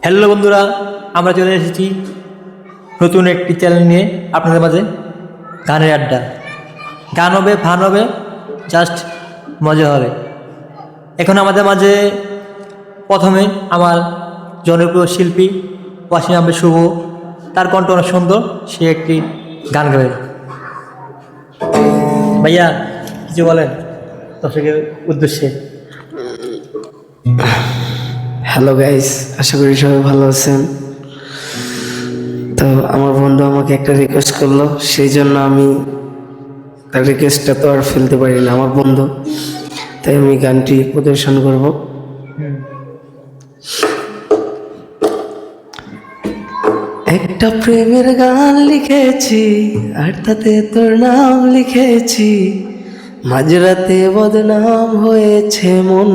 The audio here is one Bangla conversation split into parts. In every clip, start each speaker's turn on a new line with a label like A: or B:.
A: হ্যালো বন্ধুরা, আমরা চলে এসেছি নতুন একটি চ্যানেল নিয়ে আপনাদের মাঝে। গানের আড্ডা। গান হবে, ফান হবে, জাস্ট মজা হবে। এখন আমাদের মাঝে প্রথমে আমার জনপ্রিয় শিল্পী ওয়াসিম আহমেদ শুভ, তার কণ্ঠ অনেক সুন্দর, সে একটি গান গাবে। ভাইয়া কিছু বলেন দর্শকের উদ্দেশ্যে।
B: হ্যালো গাইস, আশা করি সবাই ভালো আছেন। তো আমার বন্ধু আমাকে একটা রিকোয়েস্ট করলো, সেই জন্য আমি তার রিকোয়েস্টটা তো আর ফেলতে পারি না, আমার বন্ধু, তাই আমি গানটি প্রদর্শন করব। একটা প্রেমের গান লিখেছি আর তাতে তোর নাম লিখেছি, মাঝরাতে বদনাম হয়েছে মন,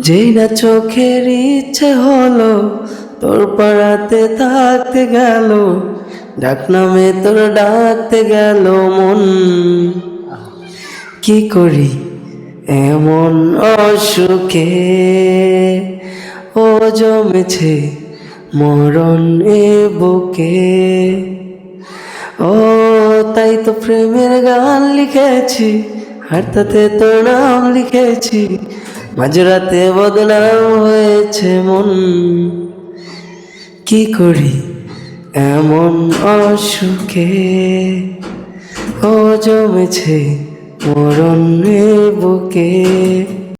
B: যেই না চোখের ইচ্ছে হলো তোর পাড়াতে থাকতে গেল, ডাক নামে তোর ডাকতে গেল মন। কি করি এমন অসুখে, ও জমেছে মরণ এ বুকে, ও তাই তো প্রেমের গান লিখেছি আর তাতে তোর নাম লিখেছি, মাঝরাতে বদনাম হয়েছে মন। কি করি এমন অসুখে, ও জমেছে মরণ এ বুকে।